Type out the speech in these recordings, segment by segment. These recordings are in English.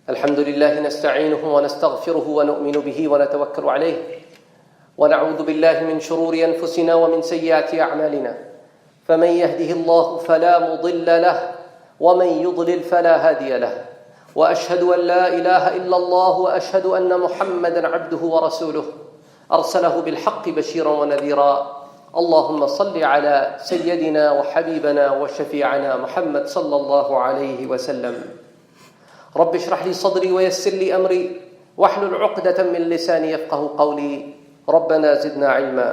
الحمد لله نستعينه ونستغفره ونؤمن به ونتوكل عليه ونعوذ بالله من شرور أنفسنا ومن سيئات أعمالنا فمن يهده الله فلا مضل له ومن يضلل فلا هادي له وأشهد أن لا إله إلا الله وأشهد أن محمدا عبده ورسوله أرسله بالحق بشيرا ونذيرا اللهم صل على سيدنا وحبيبنا وشفيعنا محمد صلى الله عليه وسلم رب اشرح لي صدري ويسر لي أمري واحلل عقدة من لساني يفقه قولي ربنا زدنا علما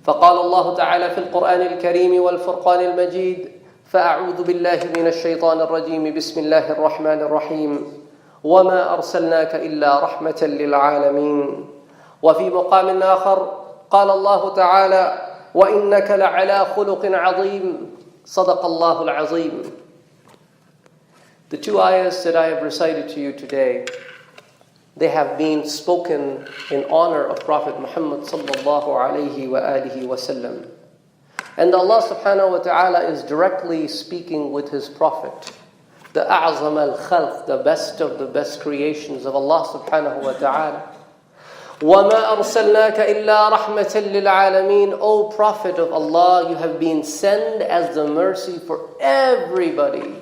فقال الله تعالى في القرآن الكريم والفرقان المجيد فأعوذ بالله من الشيطان الرجيم بسم الله الرحمن الرحيم وما أرسلناك إلا رحمة للعالمين وفي مقام آخر قال الله تعالى وإنك لعلى خلق عظيم صدق الله العظيم. The two ayahs that I have recited to you today, they have been spoken in honor of Prophet Muhammad sallallahu alayhi wa alihi wa sallam. And Allah subhanahu wa ta'ala is directly speaking with His Prophet, the a'zam al-khalq, the best of the best creations of Allah subhanahu wa ta'ala. وَمَا أَرْسَلْنَاكَ إِلَّا رَحْمَةً لِلْعَالَمِينَ. O Prophet of Allah, you have been sent as the mercy for everybody.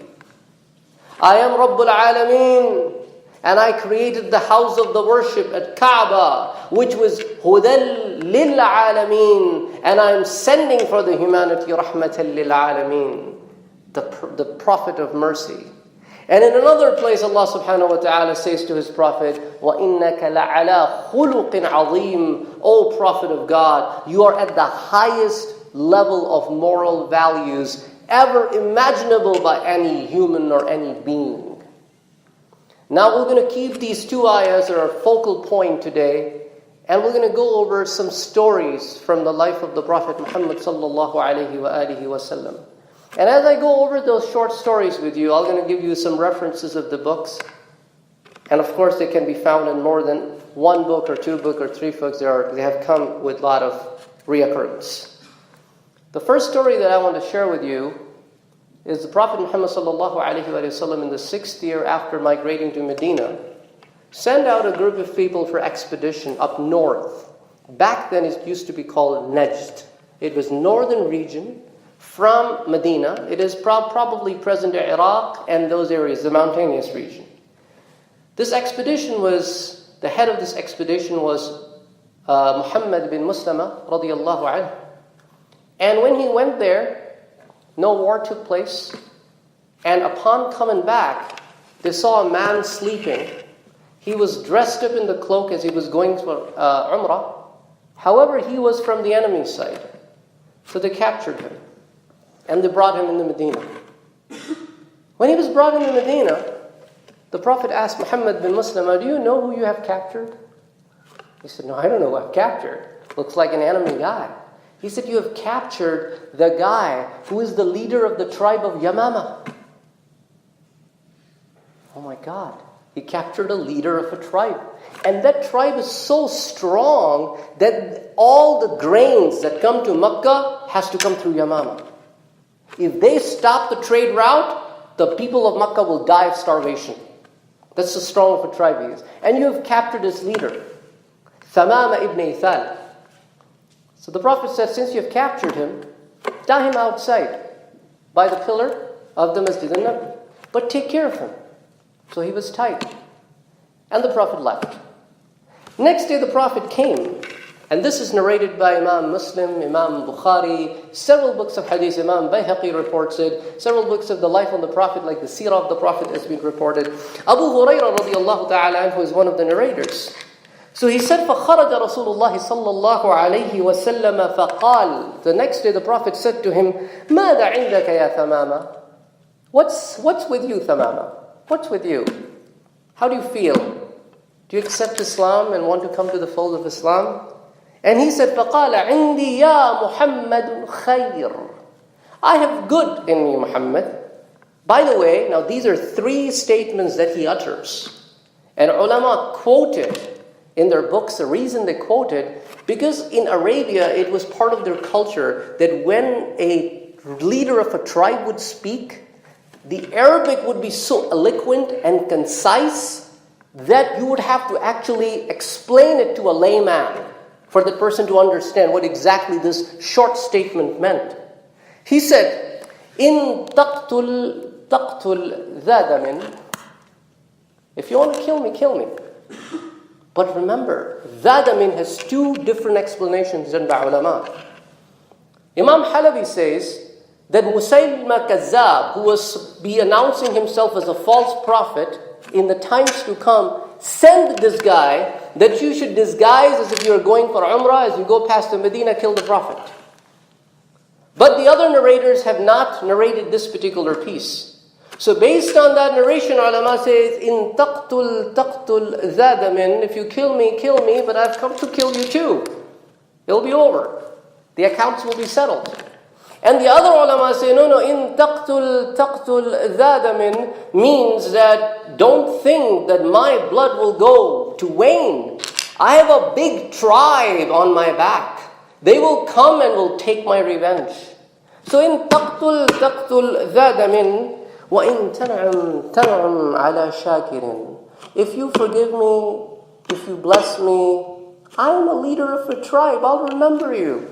I am Rabbul Alameen, and I created the house of the worship at Kaaba, which was Hudal lil Alameen, and I am sending for the humanity Rahmatan lil Alameen, the Prophet of mercy. And in another place, Allah subhanahu wa ta'ala says to His Prophet, وَإِنَّكَ لَعَلَىٰ خُلُقٍ عَظِيمٍ. O Prophet of God, you are at the highest level of moral values ever imaginable by any human or any being. Now we're going to keep these two ayahs as our focal point today, and we're going to go over some stories from the life of the Prophet Muhammad sallallahu alayhi wa alihi wa sallam. And as I go over those short stories with you, I'm going to give you some references of the books. And of course, they can be found in more than one book or two books or three books. They have come with a lot of reoccurrence. The first story that I want to share with you is the Prophet Muhammad sallallahu alaihi wasallam in the 6th year after migrating to Medina, sent out a group of people for expedition up north. Back then it used to be called Najd. It was northern region from Medina. It is probably present in Iraq and those areas, the mountainous region. This expedition was, the head of this expedition was Muhammad bin Muslima radiyallahu anhu. And when he went there, no war took place. And upon coming back, they saw a man sleeping. He was dressed up in the cloak as he was going for Umrah. However, he was from the enemy's side. So they captured him. And they brought him into Medina. When he was brought into Medina, the Prophet asked Muhammad bin Muslima, do you know who you have captured? He said, no, I don't know who I've captured. Looks like an enemy guy. He said, you have captured the guy who is the leader of the tribe of Yamama. Oh my God. He captured a leader of a tribe. And that tribe is so strong that all the grains that come to Makkah has to come through Yamama. If they stop the trade route, the people of Makkah will die of starvation. That's how strong of a tribe he is. And you have captured his leader, Thamama ibn Ithal. So the Prophet said, since you have captured him, tie him outside by the pillar of the Masjid al-Nabi. But take care of him. So he was tied. And the Prophet left. Next day the Prophet came. And this is narrated by Imam Muslim, Imam Bukhari, several books of hadith. Imam Baihaqi reports it. Several books of the life of the Prophet, like the Seerat of the Prophet, has been reported. Abu Hurairah radiallahu ta'ala anhu is one of the narrators. So he said, فَخَرَجَ رَسُولُ اللَّهِ صَلَّى اللَّهُ عَلَيْهِ وَسَلَّمَ فَقَالَ. The next day the Prophet said to him, مَاذَا عِنْدَكَ يَا ثَمَامَ. What's with you, Thamama? What's with you? How do you feel? Do you accept Islam and want to come to the fold of Islam? And he said, فَقَالَ عِنْدِي يَا مُحَمَّدٌ خَيْرٌ. I have good in me, Muhammad. By the way, now these are 3 statements that he utters. And ulama quoted in their books, the reason they quoted, because in Arabia it was part of their culture that when a leader of a tribe would speak, the Arabic would be so eloquent and concise that you would have to actually explain it to a layman for the person to understand what exactly this short statement meant. He said, "In taqtul dhadamin." If you want to kill me, kill me. But remember, dhadamin has two different explanations done by ulama. Imam Halabi says that Musaylima Kazzab, who was be announcing himself as a false prophet in the times to come, send this guy that you should disguise as if you're going for Umrah, as you go past the Medina, kill the Prophet. But the other narrators have not narrated this particular piece. So based on that narration, ulama says, "In taqtul zadamin," if you kill me, but I've come to kill you too. It'll be over. The accounts will be settled. And the other ulama say, no, "In taqtul zadamin" means that don't think that my blood will go to wane. I have a big tribe on my back. They will come and will take my revenge. So in taqtul zadamin, wa in tan'am ala shakirin. If you forgive me, if you bless me, I'm a leader of a tribe. I'll remember you.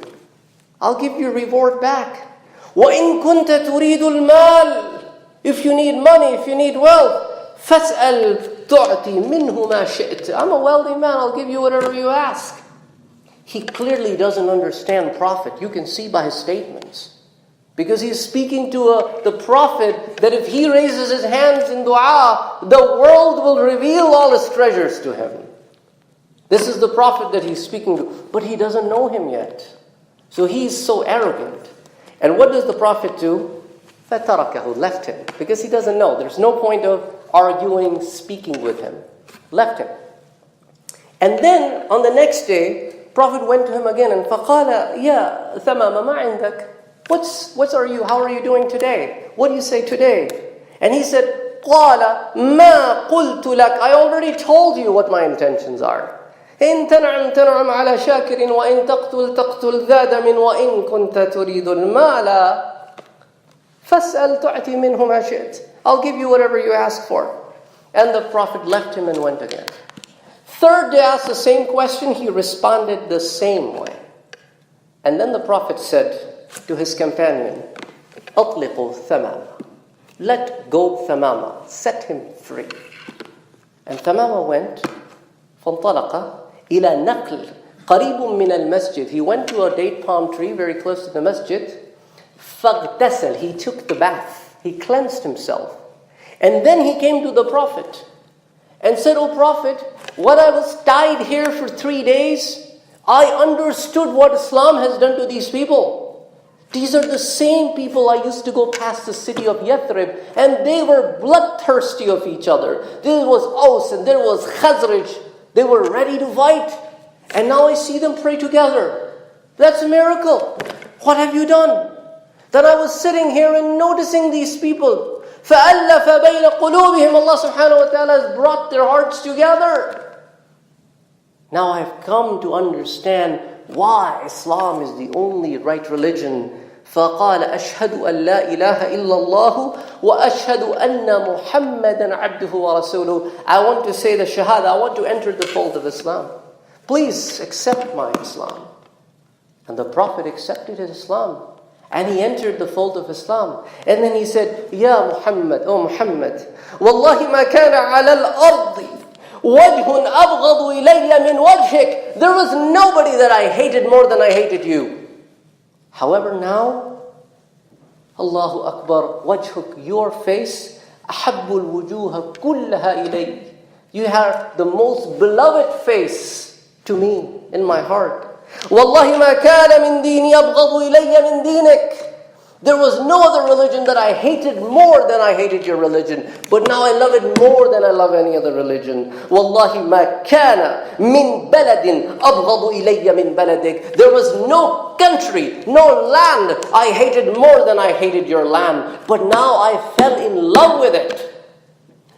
I'll give you reward back. وَإِن كُنْتَ تُرِيدُ الْمَالِ. If you need money, if you need wealth, فَاسْأَلْ تُعْتِي مِنْهُ مَا شِئْتَ. I'm a wealthy man, I'll give you whatever you ask. He clearly doesn't understand Prophet. You can see by his statements. Because he's speaking to the Prophet that if he raises his hands in dua, the world will reveal all his treasures to him. This is the Prophet that he's speaking to. But he doesn't know him yet. So he's so arrogant. And what does the Prophet do? فَتَرَكَهُ, left him. Because he doesn't know. There's no point of arguing, speaking with him. Left him. And then on the next day, Prophet went to him again and فَقَالَ يَا ثَمَامَ مَا عِنْدَكَ. How are you doing today? What do you say today? And he said, قَالَ مَا قُلْتُ لَكَ. I already told you what my intentions are. إن تنعم على شاكر وإن تقتل ذادم وإن كنت تريد المال فاسأل تعطي منه ما شئت. I'll give you whatever you ask for. And the Prophet left him and went again. Third day asked the same question, he responded the same way. And then the Prophet said to his companion, أطلقوا ثمامة. Let go Thamama, set him free. And Thamama went, فانطلق إلى نقل قريب من المسجد. He went to a date palm tree very close to the masjid. فاغتسل. He took the bath. He cleansed himself. And then he came to the Prophet and said, "O Prophet, when I was tied here for 3 days, I understood what Islam has done to these people. These are the same people I used to go past the city of Yathrib, and they were bloodthirsty of each other. There was Aus and there was Khazraj. They were ready to fight. And now I see them pray together. That's a miracle. What have you done?" Then I was sitting here and noticing these people. فَأَلَّفَ بَيْنَ قُلُوبِهِمْ. Allah subhanahu wa ta'ala has brought their hearts together. Now I've come to understand why Islam is the only right religion. فَقَالَ أَشْهَدُ أَن لَا إِلَهَ إِلَّا اللَّهُ وَأَشْهَدُ أَنَّ مُحَمَّدًا عَبْدُهُ وَرَسُولُهُ. I want to say the shahada. I want to enter the fold of Islam. Please accept my Islam. And the Prophet accepted his Islam. And he entered the fold of Islam. And then he said, "Ya Muhammad, O Muhammad, Wallahi ma kana ala al-ardi wajhun abghadu ilayya min wajhik." There was nobody that I hated more than I hated you. However, now, Allahu Akbar, wajhuk, your face, ahabbul wujuha kullaha ilayk. You have the most beloved face to me in my heart. Wallahi ma kana min dini abghadu ilayya min dinik. There was no other religion that I hated more than I hated your religion. But now I love it more than I love any other religion. Wallahi ma kana min baladin abghadu ilayya min baladik. There was no country, no land I hated more than I hated your land. But now I fell in love with it.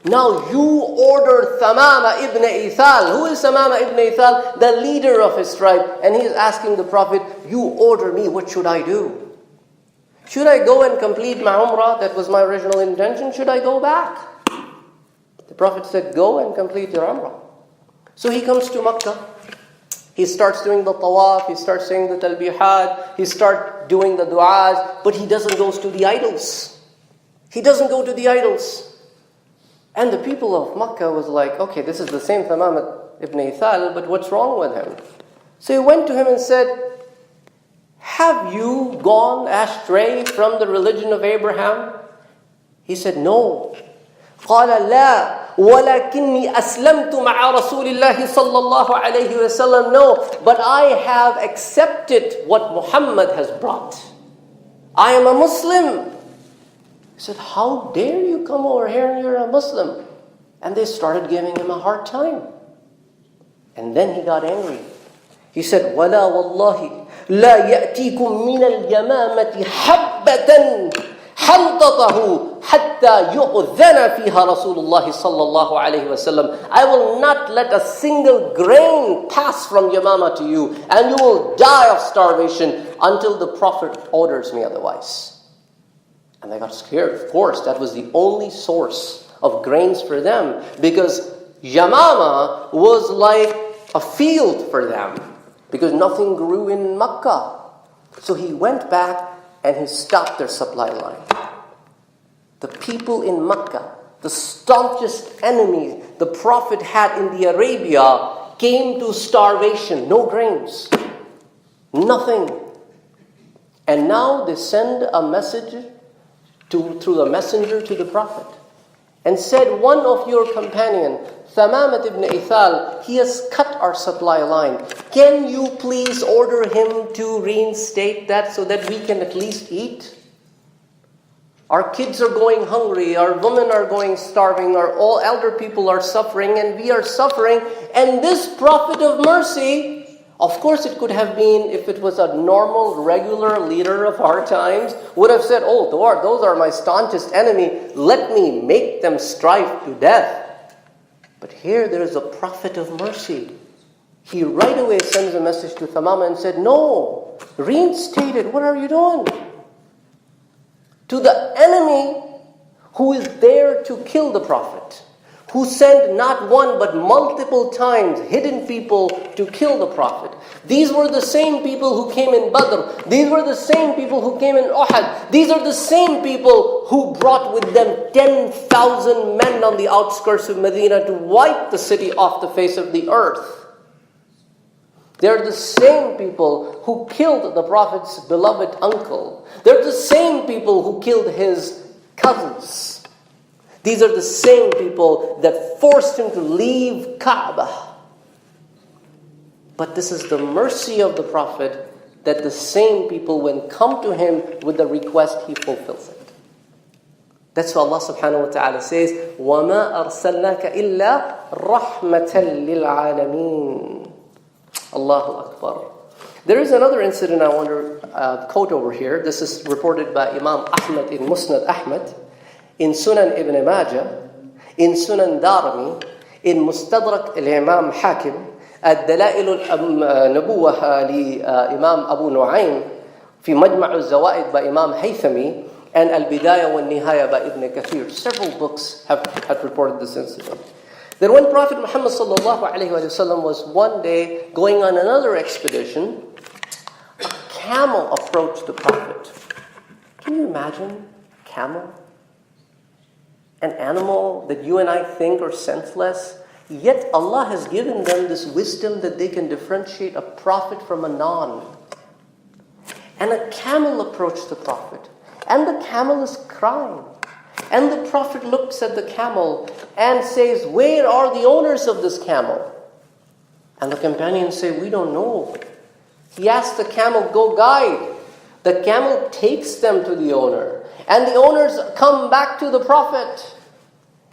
Now you order Thamama ibn Ithal. Who is Thamama ibn Ithal? The leader of his tribe. And he is asking the Prophet, you order me, what should I do? Should I go and complete my umrah? That was my original intention. Should I go back? The Prophet said, go and complete your umrah. So he comes to Makkah. He starts doing the tawaf, he starts saying the talbihat, he starts doing the du'as, but he doesn't go to the idols. He doesn't go to the idols. And the people of Makkah was like, okay, this is the same Thamam ibn Ithal, but what's wrong with him? So he went to him and said, have you gone astray from the religion of Abraham? He said, no. قال لا ولكني أسلمت مع رسول الله صلى الله عليه وسلم. No, but I have accepted what Muhammad has brought. I am a Muslim. He said, how dare you come over here and you're a Muslim? And they started giving him a hard time. And then he got angry. He said, وَلَا وَاللَّهِ لَا يَأْتِيكُم مِّنَ الْيَمَامَةِ حَبَّةً حَنْطَطَهُ حَتَّى يُؤْذَنَ فِيهَا رَسُولُ اللَّهِ صَلَّى اللَّهُ عَلَيْهِ وَسَلَّمَ. I will not let a single grain pass from Yamama to you, and you will die of starvation until the Prophet orders me otherwise. And they got scared. Of course, that was the only source of grains for them, because Yamama was like a field for them, because nothing grew in Makkah. So he went back and he stopped their supply line. The people in Makkah, the staunchest enemies the Prophet had in the Arabia, came to starvation. No grains. Nothing. And now they send a message through the messenger to the Prophet and said, one of your companion, Thamamat ibn Ithal, he has cut our supply line. Can you please order him to reinstate that so that we can at least eat? Our kids are going hungry, our women are going starving, our all elder people are suffering, and we are suffering. And this Prophet of mercy, of course it could have been, if it was a normal, regular leader of our times, would have said, oh Lord, those are my staunchest enemy, let me make them strive to death. But here there is a Prophet of mercy. He right away sends a message to Thamama and said, no, reinstate it, what are you doing? To the enemy who is there to kill the Prophet, who sent not one but multiple times hidden people to kill the Prophet. These were the same people who came in Badr. These were the same people who came in Uhud. These are the same people who brought with them 10,000 men on the outskirts of Medina to wipe the city off the face of the earth. They're the same people who killed the Prophet's beloved uncle. They're the same people who killed his cousins. These are the same people that forced him to leave Kaaba. But this is the mercy of the Prophet, that the same people, when come to him with the request, he fulfills it. That's why Allah subhanahu wa ta'ala says, وَمَا أَرْسَلْنَاكَ إِلَّا رَحْمَةً لِلْعَالَمِينَ. Allahu Akbar. There is another incident I want to quote over here. This is reported by Imam Ahmad in Musnad Ahmad, in Sunan Ibn Majah, in Sunan Darimi, in Mustadrak al-Imam Hakim, dalail nabuwwah Imam Abu Nu'aym, في مجمع الزوائد by Imam Haythami, and Al-Bidayah wa Nihaya by Ibn Kathir. Several books have reported this incident. That when Prophet Muhammad sallallahu alaihi wasallam was one day going on another expedition, a camel approached the Prophet. Can you imagine? Camel? An animal that you and I think are senseless, yet Allah has given them this wisdom that they can differentiate a prophet from a non. And a camel approached the Prophet, and the camel is crying. And the Prophet looks at the camel and says, where are the owners of this camel? And the companions say, we don't know. He asks the camel, go guide. The camel takes them to the owner. And the owners come back to the Prophet.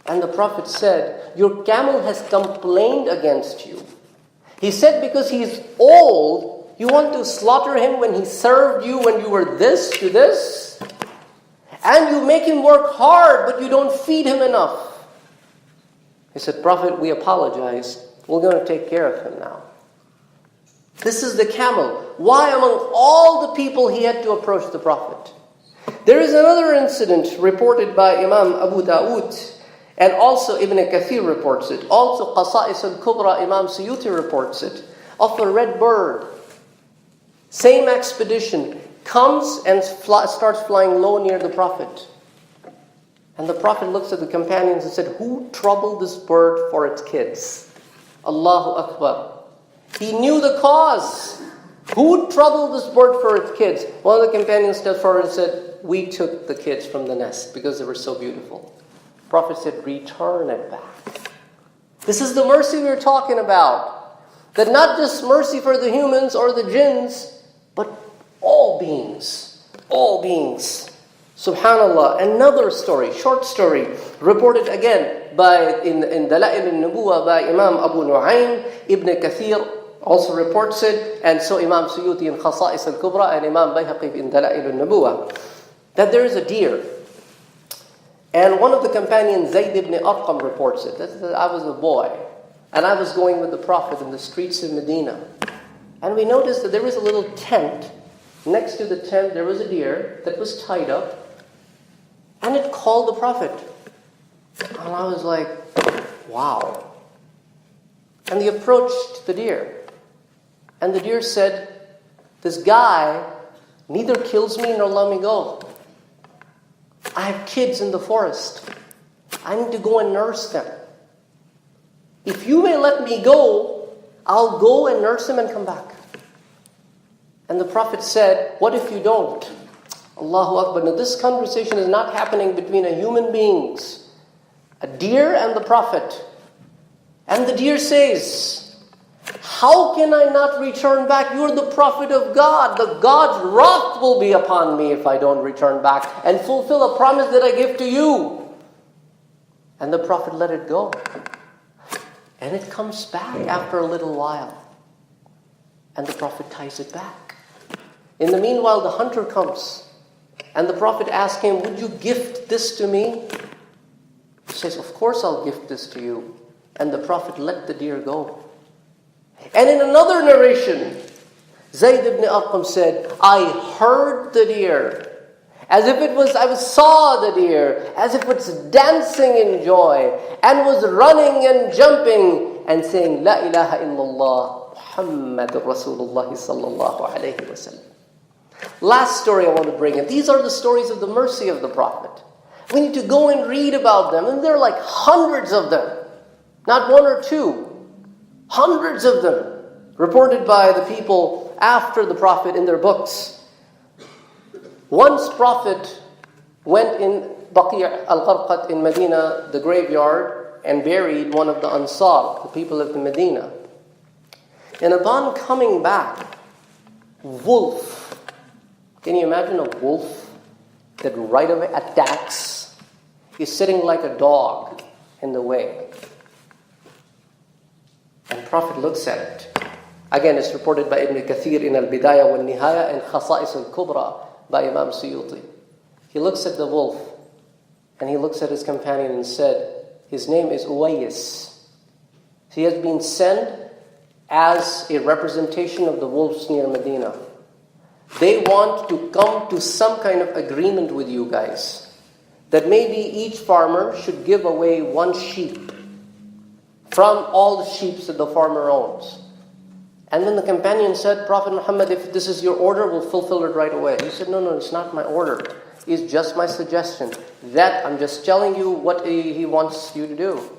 And the Prophet said, your camel has complained against you. He said, because he's old, you want to slaughter him when he served you when you were this to this? And you make him work hard, but you don't feed him enough. He said, Prophet, we apologize. We're going to take care of him now. This is the camel. Why among all the people he had to approach the Prophet? There is another incident reported by Imam Abu Dawood, and also Ibn Kathir reports it. Also Qasa'is al-Kubra, Imam Suyuti reports it, of a red bird. Same expedition, comes and starts flying low near the Prophet. And the Prophet looks at the companions and said, who troubled this bird for its kids? Allahu Akbar. He knew the cause. Who troubled this bird for its kids? One of the companions stepped forward and said, we took the kids from the nest because they were so beautiful. The Prophet said, return it back. This is the mercy we're talking about. That not just mercy for the humans or the jinns, but all beings. All beings. Subhanallah. Another story, short story, reported again in Dalail al-Nabuwwah by Imam Abu Nu'aym. Ibn Kathir also reports it, and so Imam Suyuti in Khasa'is al-Kubra and Imam Baihaqi in Dalail al-Nabuwwah, that there is a deer. And one of the companions, Zayd ibn Arqam, reports it. I was a boy, and I was going with the Prophet in the streets of Medina. And we noticed that there was a little tent. Next to the tent, there was a deer that was tied up. And it called the Prophet. And I was like, wow. And he approached the deer. And the deer said, this guy neither kills me nor let me go. I have kids in the forest. I need to go and nurse them. If you may let me go, I'll go and nurse them and come back. And the Prophet said, what if you don't? Allahu Akbar. Now this conversation is not happening between a human beings, a deer and the Prophet. And the deer says, how can I not return back? You're the Prophet of God. The God's wrath will be upon me if I don't return back and fulfill a promise that I give to you. And the Prophet let it go. And it comes back after a little while. And the Prophet ties it back. In the meanwhile, the hunter comes. And the Prophet asks him, would you gift this to me? He says, of course I'll gift this to you. And the Prophet let the deer go. And in another narration, Zayd ibn Arqam said, I heard the deer. As if I saw the deer. As if it's dancing in joy. And was running and jumping and saying, La ilaha illallah, Muhammadur Rasulullah sallallahu alayhi wa sallam. Last story I want to bring in. These are the stories of the mercy of the Prophet. We need to go and read about them. And there are like hundreds of them. Not one or two. Hundreds of them. Reported by the people after the Prophet in their books. Once Prophet went in Baqi' al-Qarqat in Medina, the graveyard, and buried one of the Ansar, the people of the Medina. And upon coming back, wolf. Can you imagine a wolf that right away attacks? He's sitting like a dog in the way. And Prophet looks at it. Again, it's reported by Ibn Kathir in Al-Bidayah wal-Nihaya and Khasa'is al-Kubra by Imam Suyuti. He looks at the wolf and he looks at his companion and said, his name is Uwais. He has been sent as a representation of the wolves near Medina. They want to come to some kind of agreement with you guys. That maybe each farmer should give away one sheep from all the sheep that the farmer owns. And then the companion said, Prophet Muhammad, if this is your order, we'll fulfill it right away. He said, no, it's not my order. It's just my suggestion. That I'm just telling you what he wants you to do.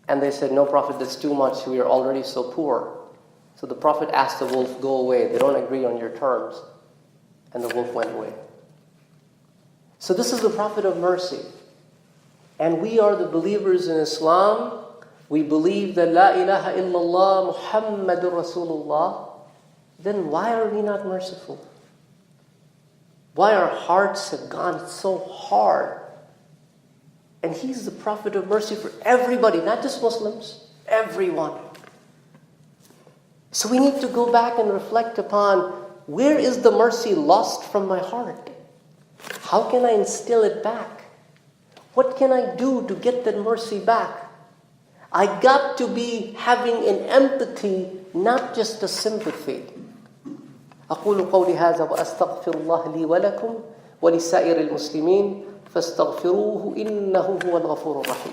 And they said, no, Prophet, that's too much. We are already so poor. So the Prophet asked the wolf, go away. They don't agree on your terms. And the wolf went away. So this is the Prophet of mercy. And we are the believers in Islam. We believe that La ilaha illallah Muhammadur Rasulullah. Then why are we not merciful? Why our hearts have gone so hard? And he's the Prophet of mercy for everybody, not just Muslims, everyone. So we need to go back and reflect upon, where is the mercy lost from my heart? How can I instill it back? What can I do to get that mercy back? I got to be having an empathy, not just a sympathy. أقول قولي هذا وأستغفر الله لي ولكم ولسائر المسلمين فاستغفروه إنه هو الغفور الرحيم.